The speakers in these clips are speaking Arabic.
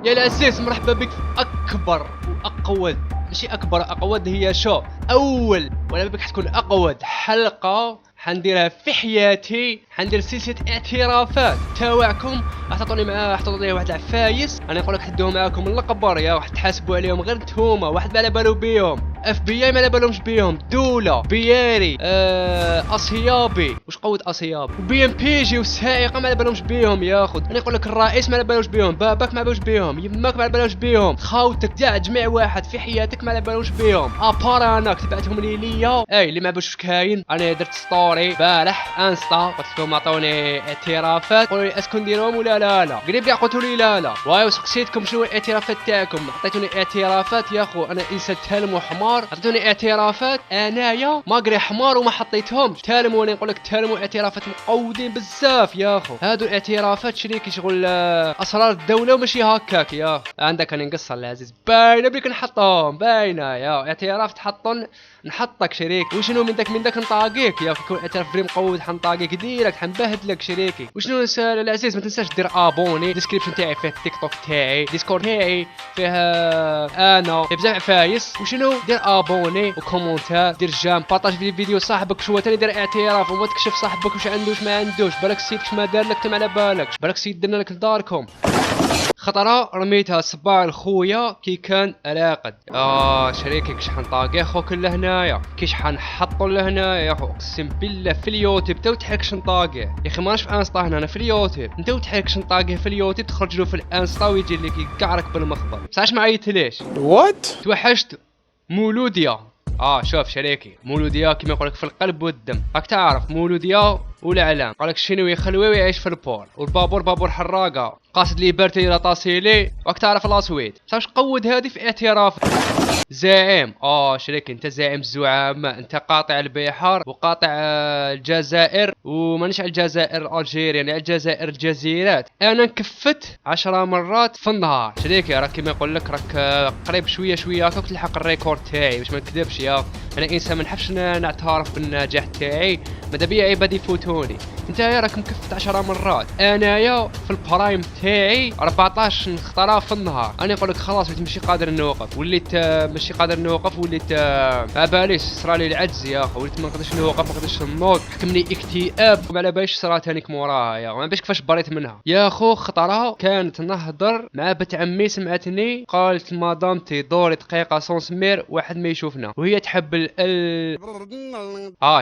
يا العزيز مرحبا بك في اكبر واقود، ماشي اكبر، اقود هي شو اول، ولا بك حتكون اقود حلقه حنديرها في حياتي. حندير سلسله اعترافات تاوعكم، حتعطوني واحد العفايس، انا نقول لك حدوهم معاكم من القبر يا واحد، تحاسبوا عليهم غير نتوما، واحد ما على بالو بيهم، اف بي اي ما على بالهمش بيهم، دوله بياري اصيابي، واش قود اصيابي، وبي ام بي جي والسائقه ما على بالهمش بيهم ياخذ، انا نقول لك الرئيس ما على بالوش بيهم، باباك ما على بالوش بيهم، يماك ما على بالوش بيهم، خاوتك كاع جميع واحد في حياتك ما على بالوش بيهم، ابار انا تبعتهم ليا اي اللي ما باش كاين. انا درت ستوري بارح انستا قلت لهم عطوني اعترافات، قولوا لي اسكن نديرهم ولا لا قريب كاع قلتوا لي لا واي، سقسيتكم شنو الاعترافات تاعكم، عطيتوني اعترافات يا خو، انا انسان تالم وحمار، عطيتوني اعترافات انايا ما قري حمار وما حطيتهمش تالم، وانا نقول لك تالم اعترافات مقودين بزاف يا خو، هادو الاعترافات شريكي شغل اسرار الدوله وماشي هكاك يا عندك. انا نقصر العزيز باينه بك نحطهم، باينه يا اعتراف تحطن نحطك شريك، وشنو من داك نطاقيك يا كيكون اعتراف فري مقود حنطاقيك ديريكت حنبهدلك شريكي. وشنو نسال العزيز ما تنساش دير ابوني، ديسكريبشن تاعي فيه التيك توك تاعي، ديسكورد تاعي فيه انا فيه بزاف عفايس، وشنو دير ابوني وكومونتير، دير جام، بارطاج في الفيديو صاحبك شو ثاني دير اعتراف، وما تكشف صاحبك واش عنده واش ما عندوش، بالك سيدك ما دار لك ما على بالكش، بالك سيد درنا لك لداركم. خطرة رميتها صباع لخويا كي كان راقد، شريكي كش حنطاقي خوك لهنايا، كيش حنحطو لهنايا يا خو، اقسم بالله في اليوتيوب تو تحركش نطاقيه يا اخي، ماناش في انستا هنا، انا في اليوتيوب، انت تحركش نطاقيه في اليوتيوب، تخرج له في الانستا ويجي لك يقعرك بالمخبر، بصح ما عيطتليش وات توحشت مولوديا. شوف شريكي، مولوديا كيما يقولك في القلب والدم، راك تعرف مولوديا والاعلام، قالك الشينوي يخلوي ويعيش في البور، والبابور بابور حراقه، قاصد ليبرتي لا طاسيلي، راك تعرف لاسويد، صافي قود هذه في اعتراف زعيم. شريك انت زعيم الزعماء، انت قاطع البحار وقاطع الجزائر، ومانيش على الجزائر الجيريا، يعني على الجزائر الجزيرات، انا نكفت 10 مرات في النهار شريكي، راك كيما يقول لك راك قريب شويه شويه هكاك تلحق الريكورد تاعي، باش ما نكذبش يا انا انسان ما نحبش نعترف بالنجاح تاعي، ماذا بيا عباد يفوتوني، انت راك مكفت 10 مرات، انايا في البرايم تاعي 14 خطره في النهار، انا نقول لك خلاص وليت ماشي قادر نوقف، وليت ماشي قادر نوقف، وليت باليش صرالي العجز يا اخي، وليت ما نقدرش نوقف، ما نقدرش نوض، حكمني اكتئاب، ما على باليش صرات هانيك موراها يا ما باش كيفاش بريت منها يا خو. خطره كانت نهضر مع بنت عمي سمعتني قالت مدامتي دوري دقيقه سونسمير واحد ما يشوفنا، وهي تحب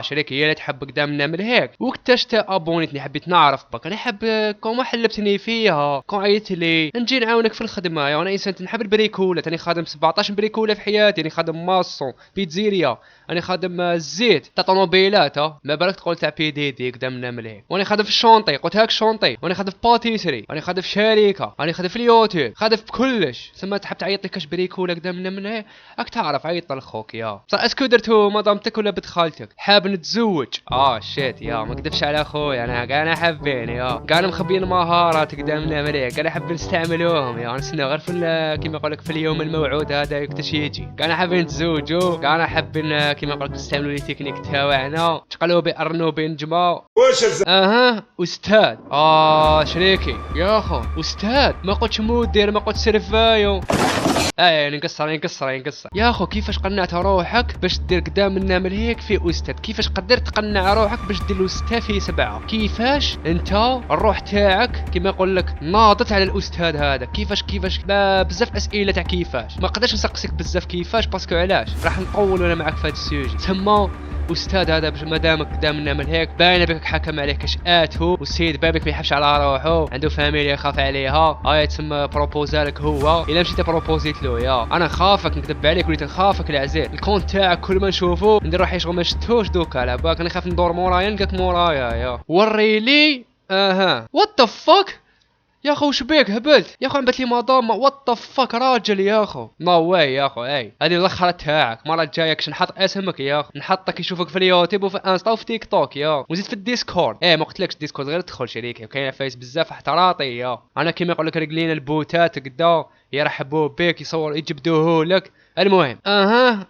شريكي هي اللي تحب قدامنا من هيك، وقتاش ابونيتني حبيت نعرف بك، انا حب كون حلبتني فيها، كون عيطت لي نجي نعاونك في الخدمه يا انا انسان نحب البريكوله، انا خادم 17 بريكوله في حياتي، انا خادم ماسون بيتزيريا، انا خادم الزيت تاع طوموبيلات، ما بالك تقول تاع بي دي دي قدامنا مليح، وانا خادم في الشونطي قلت هاك شونطي، وانا خادم في باتيسري، انا خادم في شركه، انا خادم في اليوتيوب، خادم في كلش، ثم تحب تعيط لي كاش بريكوله قدامنا مليح، راك تعرف عيط لخوك يا صح. اسكو درتو مدامتك ولا بنت خالتك حاب نتزوج؟ شيت يا ما كدبش على خويا، انا حابين يا كانوا مخبيين مهارات قدامنا مليح، كان حابين نستعملوهم يا نستنى غير في كيما يقولك في اليوم الموعود هذا يكتش يجي، كان حابين نتزوجوا، كان حابين كيما يقولك نستعملوا لي تكنيك تاعنا، تقلوبي ارنوبي نجمع استاذ شريكي يا خو، استاذ ما قلتش مدير، ما قلت سيرفايو، نقصر يا اخو، كيفاش قنعت روحك باش دير قدام النمر هيك في استاذ، كيفاش قدرت تقنع روحك باش دير الاستاذ في 7، كيفاش انت الروح تاعك كيما يقول لك ناضت على الاستاذ هذا، كيفاش بزاف اسئله تاع كيفاش، ما قدرش نسقسيك بزاف كيفاش باسكو علاش راح نطول انا معاك في هذا السوجي، تما استاذ هذا باش مادامك قدامنا من هيك باينه بك حكم عليك كاش اتو، والسيد بابك ما يحبش على روحه، عنده فاميليا يخاف عليها، تسمى بروبوزالك هو، الا مشيت بروبوزيت له يا انا خافك نكذب عليك، وليت نخافك العزيز، الكونت تاعك كل ما نشوفو ندير روحي شغل ما شفتوش دوكا، على بالك انا نخاف ندور مورايا نلقاك مورايا يا وريلي وات ذا فاك يا اخو، وش بيك هبلت يا اخو، عملت لي مدام وات ذا فاك راجل يا اخو، نو واي يا اخو، هذه الاخرى تاعك، المره الجايه كش نحط اسمك يا اخو، نحطك يشوفك في اليوتيوب وفي انستا وفي تيك توك يا، وزيد في الديسكورد، ما قلتلكش الديسكورد غير تدخل شريكي، وكاين فايس بزاف احتراطي يا، انا كيما يقول لك رجلين البوتات قدا يرحبوا بك، يصور يجبدوه لك، المهم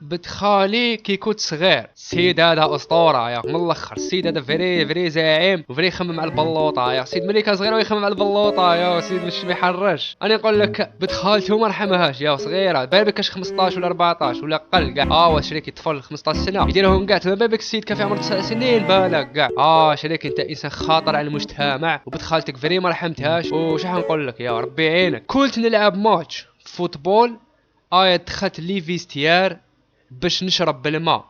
بنت خالي كي كنت صغير، السيد هذا اسطوره يا من الاخر، السيد هذا فري فري زعيم وفري يخمم على البلوطه يا سيد، ملي كان صغير ويخمم على البلوطه يا سيد مش بيحرش. انا نقول لك بنت خالته ما رحمهاش يا صغيره، بالك كاش 15 ولا 14 ولا اقل كاع، واش شريك طفل 15 سنه يديرهم كاع، تما بالك السيد كان في عمر 9 سنين بالك كاع. شريك انت انسان خاطر على المجتمع، وبنت خالتك فري ما رحمتهاش. وش حنقول لك يا ربي يعينك. كنت نلعب ماتش فوتبول، دخلت لي فيستيار باش نشرب بالماء،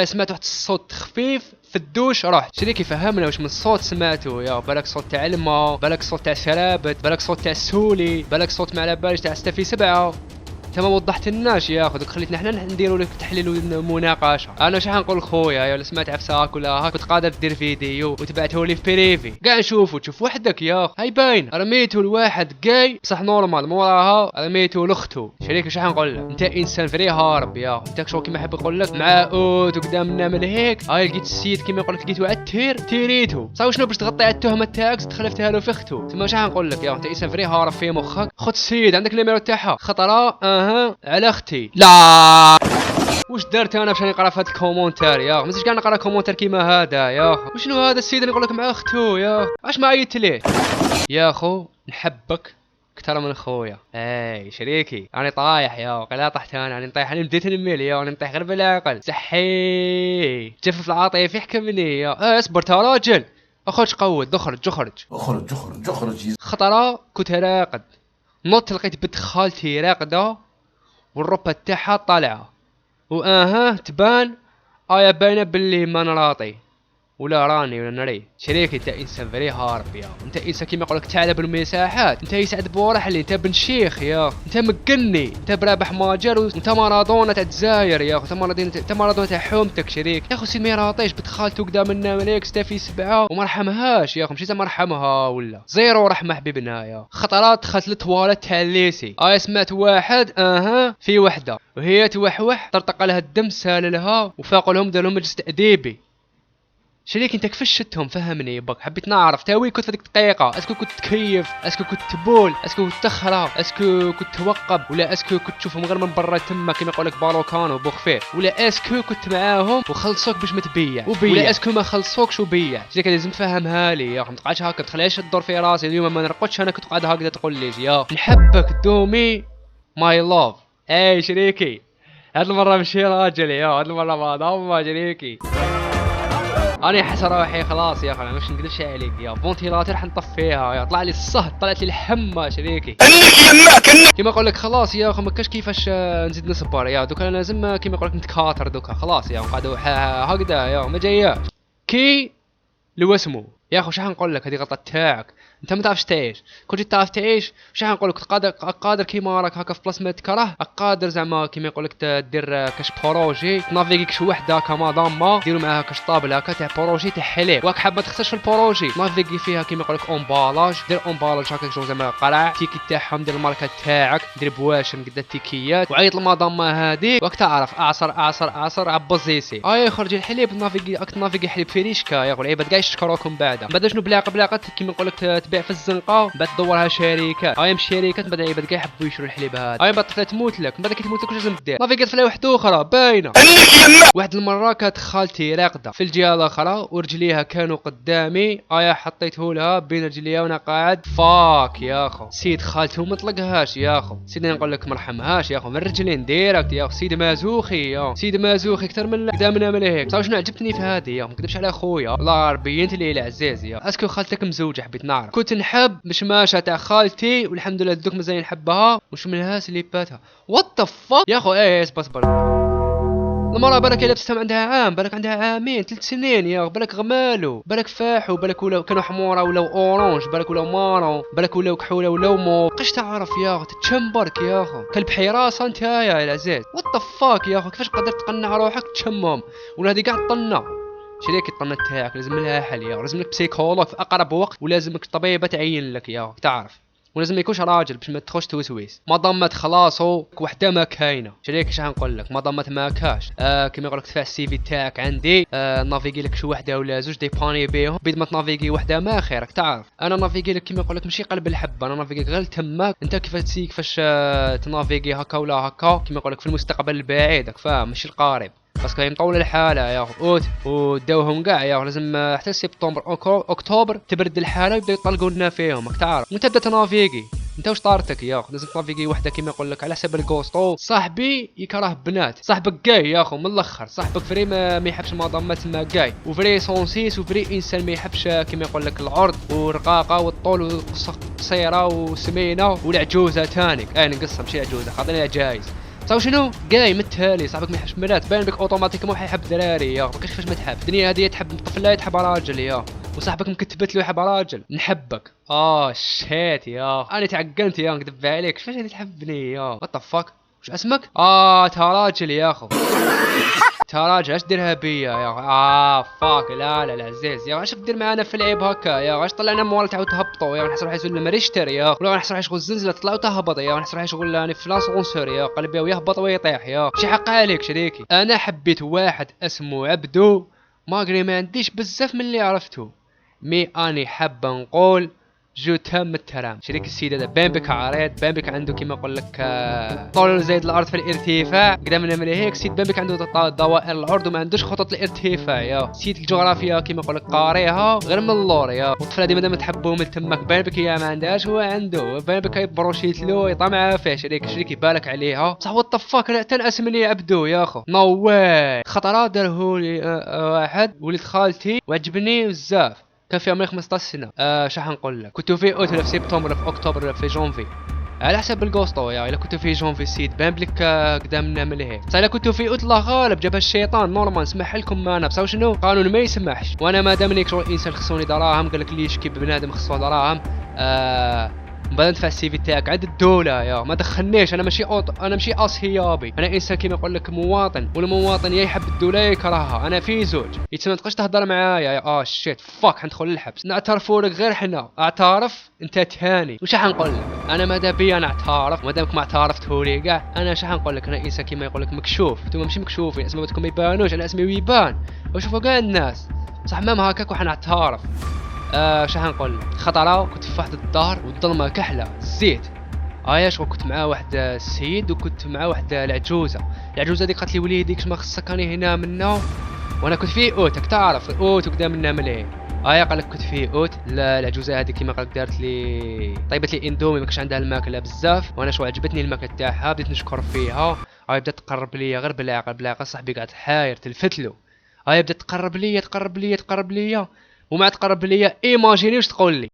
سمعت واحد الصوت خفيف في الدوش، رحت شريكي فهمنا واش من الصوت سمعته يا، بالك صوت تاع الماء، بالك صوت تاع شرابت، بالك صوت تاع السولي، بالك صوت ما على بالش تاع ستافي 7. انت ما وضحت لناش يا اخو، خليتنا حنا نديروا لك تحليل ومناقشه. انا واش حنقول خويا يا، ولا سمعت عفساك ولا هاك كنت قادر دير فيديو وتبعته لي في بريفي كاع نشوفو، تشوف وحدك يا هاي باين. رميتو لواحد كاي بصح نورمال، موراها رميتو لاختو. شريك واش حنقول لك، انت انسان فري هارب يا، انت شو كيما حاب نقول لك معقود وقدامنا من هيك. لقيت السيد كيما يقول لك لقيتو على التير تيريتو، صاوي شنو باش تغطي على التهمه تاعك تخلفتها له في اختو. تما واش حنقول لك يا، انت انسان فري هارب في مخك. خد السيد عندك النيميرو تاعها خطره على اختي. لا واش درت انا باش نقرا في هاد الكومونتير يا، مازيش كاع نقرا كومونتير كيما هذا يا. وشنو هذا السيد اللي يقول لك مع اختو يا، اش ما عيطت ليه يا خو؟ نحبك اكثر من خويا. شريكي راني طايح يا، وقيلا طحت انا راني نطيح، انا بديت نميل يا، راني نطيح غير بالعقل. صحي جفف العاطفي يحكمني يا. اصبر تا راجل، اخرج قود، اخرج اخرج اخرج اخرج اخرج. خطره كنت راقد، نط لقيت بنت خالتي راقده والربة تاعها طالعه، تبان باينه باللي ما نراطي ولا راني ولا نري. شريكي انت انسان فري هارب يا، انت انسان كيما يقولك تعلب المساحات، انت يسعد بورحلي، انت بن شيخ يا، انت مقني، انت برابح ماجر، وانت مارادونا تاع الجزائر يا اخو، انت مارادونا تاع حومتك. شريك يا اخو سيد ما يراطيش، بنت خالته قدام النمليك ستافي 7 وما رحمهاش يا اخو، مشيت ما رحمها ولا زيرو رحمه حبيبنا يا. خطرات دخلت للتواليت تاع الليسي، سمعت واحد في وحده وهي توحوح، طرطق لها الدم سال لها وفاقوا لهم دار لهم مجلس تأديبي. شريك انت كيفاش شتهم فهمني بك، حبيت نعرف تاوي كنت في ديك الدقيقه، اسكو كنت تكيف، اسكو كنت تبول، اسكو كنت تخرى، اسكو كنت توقب، ولا اسكو كنت تشوفهم غير من برا تما كيما يقول لك باروكان وبوخفير، ولا اسكو كنت معاهم وخلصوك باش ما تبيع ولا اسكو ما خلصوكش وبيع. شريك لازم تفهمها لي يا اخي، ما تبقاش هكا تخليهاش تدور في راسي اليوم ما نرقدش انا كنت قاعد هكذا تقول لي يا نحبك دومي ماي لاف. شريكي هاد المره ماشي راجل يا، هاد المره ما ضم شريكي، انا حس روحي خلاص يا اخي، انا مش نقدرش عليك يا، فونتيلاتور حنطفيها يا، طلع لي الصهد، طلعت لي الحمه شريكي كيما نقول لك. خلاص يا اخي ما كاش كيفاش نزيد نصبر يا، دوكا انا لازم كيما نقول لك نتكاثر دوكا، خلاص يا نقعدوا هكذا يا ما جاياش كي لو اسمو يا اخو. شحال نقول لك هذه غلطه تاعك، انت ما تعرفش تعيش، كنت تعرف تعيش شحال نقول لك قادر كيما راك هكا في بلاصه ما تكره، قادر زعما كيما يقول لك دير كاش بروجي تنافيغي كاش وحده هكا مدام ديروا معاها كاش طابله هكا تاع بروجي تاع حليب، واك حابه تخسرش في البروجي نافيغي فيها كيما يقول لك امبالاج، دير امبالاج هكا جو زعما قرع تيكي تاعهم، دير الماركه تاعك، دير بواشم قد التيكيات، وعيط المدام هذيك واك تعرف اعصر عبزيسي خرج الحليب نافيغي حليب فريشكا يا اخو. العباد كاع يشكروكم بعد شنو بلاقه كيما نقول لك تبيع في الزنقه بعد تدورها شركات، مش شركات بعد العباد كاع يحبوا يشروا الحليب هذا، بعد الطفله تموت لك، بعد كي تموت لك واش لازم دير؟ نافيغي طفله واحده اخرى باينه. واحد المره كانت خالتي راقده في الجهه الاخرى ورجليها كانوا قدامي، حطيته لها بين رجليها وانا قاعد فاك يا اخو. سيد خالته ما طلقهاش يا اخو، سيدي نقول لك مرحمهاش يا اخو، من رجلين ديريكت يا اخو. سيد مازوخي يا سيد مازوخي اكثر من قدامنا من هيك. صافي شنو عجبتني في هذه يا ما نكذبش على خويا الله ربي انت اللي العزيز يا. اسكو خالتك مزوجه؟ حبيت نعرف. كنت نحب مشماشه تاع خالتي والحمد لله دوك مازال نحبها، وش من الهاس اللي باتها وات ذا فاك يا اخو. اصبر المرأة بالك لابستهم عندها عام، بالك عندها عامين 3 سنين يا بالك غمالو، بالك فاحو، بالك ولاو كانوا حمورة ولاو اورانج، بالك ولاو مارون، بالك ولاو كحولة ولاو مو قاش تعرف يا اخو تتشمبرك يا اخو كلب حراسة انت يا العزيز. وات ذا فاك يا اخو كيفاش قدرت تقنع روحك تشمهم ولا هذه كاع طنة؟ شريك الطنة تاعك لازم لها حل يا، لازم لك بسيكولوج في اقرب وقت ولازمك طبيبة تعين لك يا تعرف. ولازم ما يكونش راجل باش ما تدخلش توسويس. ما ضمت خلاصو وحده ما كاينه. شريك اش غنقول لك، ما ضمت ما كاش. كيما يقول لك تدفع السي في تاعك عندي، نافيغي لك شي وحده ولا زوج ديباني بيهم، بيد ما تنافيغي وحده ما خيرك تعرف. انا نافيغي لك كيما يقول لك ماشي قلب الحبه، انا نافيغي غير تماك انت كيفاش تنافيغي هكا ولا هكا، كيما يقول لك في المستقبل البعيد فاهم ماشي القريب. باسكو هي مطوله الحاله يا اوت وداوهم كاع يا لازم حتى سبتمبر اكتوبر تبرد الحاله ويبداو يطلقوا لنا فيهم راك تعرف. وانت بدا تنافيغي انت واش طارتك يا لازم تنافيغي وحده كيما يقول لك على حسب الكوستو. صاحبي يكره بنات، صاحبك كاي يا اخو من الاخر، صاحبك فري ما يحبش المضامات تما كاي، وفري سونسيس وفري انسان ما يحبش كيما يقول لك العرض والرقاقه والطول والقصه قصيره وسمينه والعجوزه تاني. نقصها ماشي عجوزه خاطرني جايز. صاو شنو جاي متهالي صاحبك ما يحبش بنات، باين بك اوتوماتيكمون حيحب دراري يا كيفاش ما تحب. الدنيا هذه تحب طفل لا يتحب راجل يا، وصاحبك مكتبت له يحب راجل. نحبك شيت يا انا تعقنت يا نكذب عليك. كيفاش غادي تحبني يا وات فاك؟ واش اسمك؟ تا راجل يا اخو. تراجع اش ديرها بيا يا فاك. لا عزيز يا اش دير معانا في العيب هكا يا اش طلعنا مورا تعاود تهبطوا يا نحس روحي شغل مريشتر يا ولا نحس روحي شغل الزنزله تطلع وتهبط يا نحس روحي شغل راني في لاسونسور يا قلبي ويهبط ويطيح يا شي حق عليك شريكي. انا حبيت واحد اسمه عبدو ماغري ما عنديش بزاف من اللي عرفته، مي اني حاب نقول جو تام الترام. شريك السيد هذا باين بك عريض، باين بك عنده كيما يقول لك طول زايد الارض في الارتفاع قدامنا من هيك. سيد باين بك عنده دوائر العرض وما عندوش خطط الارتفاع يا سيد. الجغرافيا كيما يقول لك قاريها غير من اللور يا. والطفله هذه مادام تحبوا من تماك باين بك هي ما عندهاش، هو عنده باين بك يبروشيت له يطمع فيه. شريك يبالك عليها صح. وات فاك انا تنأس مني عبدو يا اخو. نو واي خطره داره لي واحد ولد خالتي وعجبني بزاف، كان في عمري 15 سنه. شحال نقول لك كنت في اوت ولا في سبتمبر ولا في اكتوبر ولا في جونفي على حسب الكوستو يا. الا كنت في جونفي سيد بان بلك قدامنا من هيك. الا كنت في اوت الله غالب جابها الشيطان نورمال سمح لكم معنا بصح شنو قانون ما يسمحش. وانا ما دام شغل انسان خصوني دراهم قال لك ليش كي بنادم خصو دراهم بعد ندفع السي في تاعك عند الدوله يا ما دخلنيش. انا ماشي اصهيابي، انا انسان كيما يقول لك مواطن، والمواطن يا يحب الدوله يكرهها. انا في زوج يتسنى تبقاش تهضر معايا يا شيت فاك حندخل للحبس. نعترفوا لك غير حنا اعترف انت تهاني. وش حنقول لك انا ماذا بيا نعترف مادامك ما اعترفته لي كاع. انا شحال نقول لك انا انسان كيما يقول لك مكشوف، نتوما ماشي مكشوفين اسماء ما يبانوش، انا اسمي يبان وشوفوا كاع الناس صح. مام هكاك وحنعترف. شحال نقول لك خطره كنت في واحد الدار والظلمه كحله الزيت. شغل كنت مع واحد السيد وكنت مع واحد العجوزه ديك قالت لي وليدي كش ما خصك راني هنا منا، وانا كنت في اوتك تعرف اوت وقدامنا ملي. قال لك كنت في اوت. العجوزه هذيك كيما قالك دارت لي طيبت لي اندومي ما كانش عندها الماكله بزاف، وانا شو عجبتني الماكله تاعها بديت نشكر فيها. بدات تقرب ليا غير بالعقل صاحبي قاعد حاير تلفت له. بدات تقرب ليا وما تقرب ليا ايماجيني واش تقول لي.